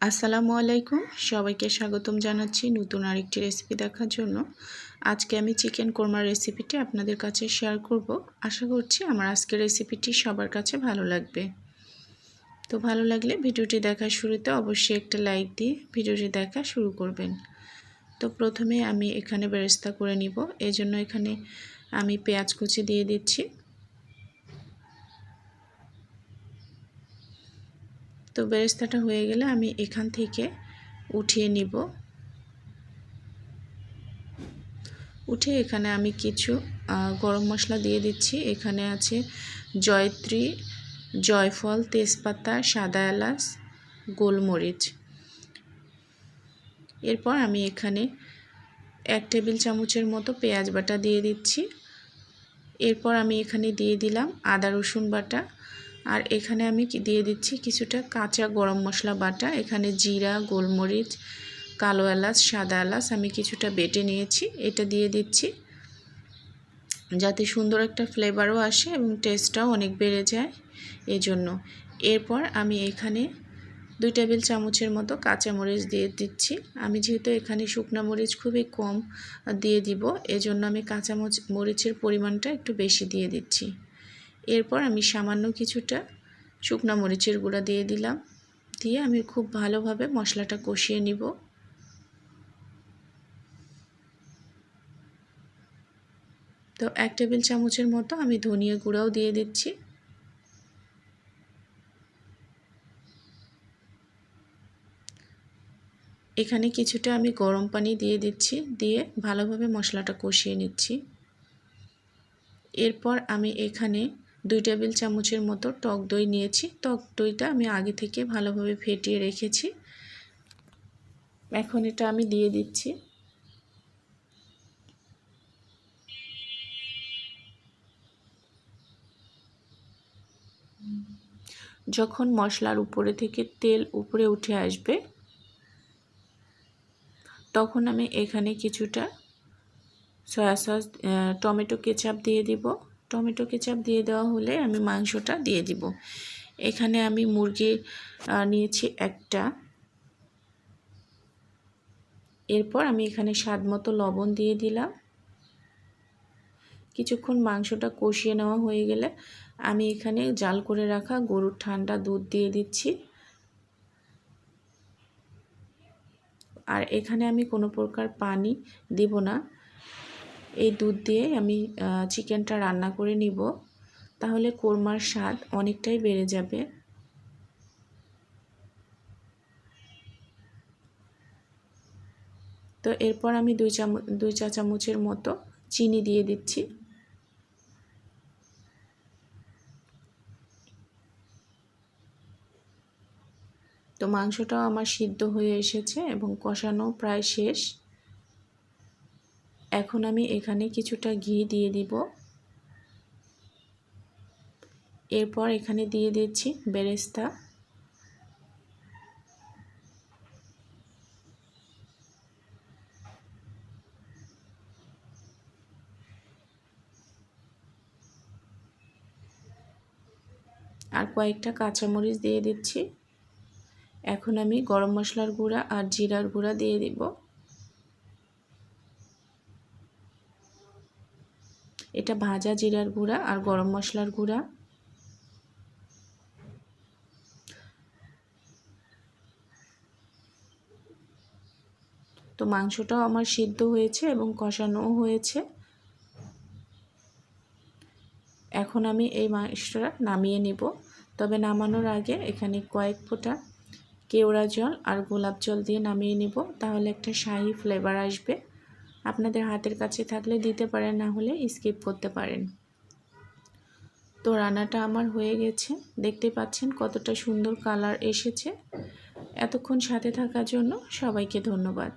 আসসালামু আলাইকুম, সবাইকে স্বাগতম জানাচ্ছি নতুন আরেকটি রেসিপি দেখার জন্য। আজকে আমি চিকেন কোরমার রেসিপিটি আপনাদের কাছে শেয়ার করব। আশা করছি আমার আজকের রেসিপিটি সবার কাছে ভালো লাগবে। তো ভালো লাগলে ভিডিওটি দেখার শুরুতে অবশ্যই একটা লাইক দিয়ে ভিডিওটি দেখা শুরু করবেন। তো প্রথমে আমি এখানে বেরেস্তা করে নিব। এজন্য এখানে আমি পেঁয়াজ কুচি দিয়ে দিচ্ছি। তো বেরেস্তাটা হয়ে গেলে আমি এখান থেকে উঠিয়ে নিব। উঠে এখানে আমি কিছু গরম মশলা দিয়ে দিচ্ছি। এখানে আছে জয়ত্রী, জয়ফল, তেজপাতা, সাদা এলাচ, গোলমরিচ। এরপর আমি এখানে 1 টেবিল চামচের মতো পেঁয়াজ বাটা দিয়ে দিচ্ছি। এরপর আমি এখানে দিয়ে দিলাম আদা রসুন বাটা, আর এখানে আমি দিয়ে দিচ্ছি কিছুটা কাঁচা গরম মশলা বাটা। এখানে জিরা, গোলমরিচ, কালো এলাচ, সাদা এলাচ আমি কিছুটা বেটে নিয়েছি, এটা দিয়ে দিচ্ছি যাতে সুন্দর একটা ফ্লেভারও আসে এবং টেস্টটাও অনেক বেড়ে যায় এজন্য। এরপর আমি এখানে 2 টেবিল চামচের মতো কাঁচামরিচ দিয়ে দিচ্ছি। আমি যেহেতু এখানে শুকনো মরিচ খুবই কম দিয়ে দিব, এজন্য আমি কাঁচা মরিচের পরিমাণটা একটু বেশি দিয়ে দিচ্ছি। এরপর আমি সামান্য কিছুটা শুকনো মরিচের গুঁড়া দিয়ে দিলাম, দিয়ে আমি খুব ভালোভাবে মশলাটা কষিয়ে নিব। তো 1 টেবিল চামচের মতো আমি ধনিয়া গুঁড়াও দিয়ে দিচ্ছি। এখানে কিছুটা আমি গরম পানি দিয়ে দিচ্ছি, দিয়ে ভালোভাবে মশলাটা কষিয়ে নিচ্ছি। এরপর আমি এখানে 2 টেবিল চামচের মতো টক দই নিয়েছি। টক দইটা আমি আগে থেকে ভালোভাবে ফেটিয়ে রেখেছি। এখন এটা আমি দিয়ে দিচ্ছি। যখন মশলার উপরে থেকে তেল উপরে উঠে আসবে, তখন আমি এখানে কিছুটা সয়া সস, টমেটো কেচাপ দিয়ে দিব। টমেটো কেচাপ দিয়ে দেওয়া হলে আমি মাংসটা দিয়ে দিব। এখানে আমি মুরগি নিয়েছি একটা। এরপর আমি এখানে স্বাদ মতো লবণ দিয়ে দিলাম। কিছুক্ষণ মাংসটা কষিয়ে নেওয়া হয়ে গেলে আমি এখানে জাল করে রাখা গরুর ঠান্ডা দুধ দিয়ে দিচ্ছি। আর এখানে আমি কোনো প্রকার পানি দিব না, এই দুধ দিয়ে আমি চিকেনটা রান্না করে নিব, তাহলে কোরমার স্বাদ অনেকটাই বেড়ে যাবে। তো এরপর আমি 2 চা চামচের মতো চিনি দিয়ে দিচ্ছি। তো মাংসটাও আমার সিদ্ধ হয়ে এসেছে এবং কষানো প্রায় শেষ। এখন আমি এখানে কিছুটা ঘি দিয়ে দিব। এরপর এখানে দিয়ে দিচ্ছি বেরেস্তা। আর কয়েকটা কাঁচামরিচ দিয়ে দিচ্ছি। এখন আমি গরম মশলার গুঁড়া আর জিরার গুঁড়া দিয়ে দিব। এটা ভাজা জিরার গুঁড়া আর গরম মশলার গুঁড়া। তো মাংসটাও আমার সিদ্ধ হয়েছে এবং কষানোও হয়েছে। এখন আমি এই মাংসটা নামিয়ে নেব। তবে নামানোর আগে এখানে কয়েক ফোঁটা কেওড়া জল আর গোলাপ জল দিয়ে নামিয়ে নেব, তাহলে একটা শাহি ফ্লেভার আসবে। আপনাদের হাতের কাছে থাকলে দিতে পারেন, না হলে স্কিপ করতে পারেন। তো রান্নাটা আমার হয়ে গেছে, দেখতে পাচ্ছেন কতটা সুন্দর কালার এসেছে। এতক্ষণ সাথে থাকার জন্য সবাইকে ধন্যবাদ।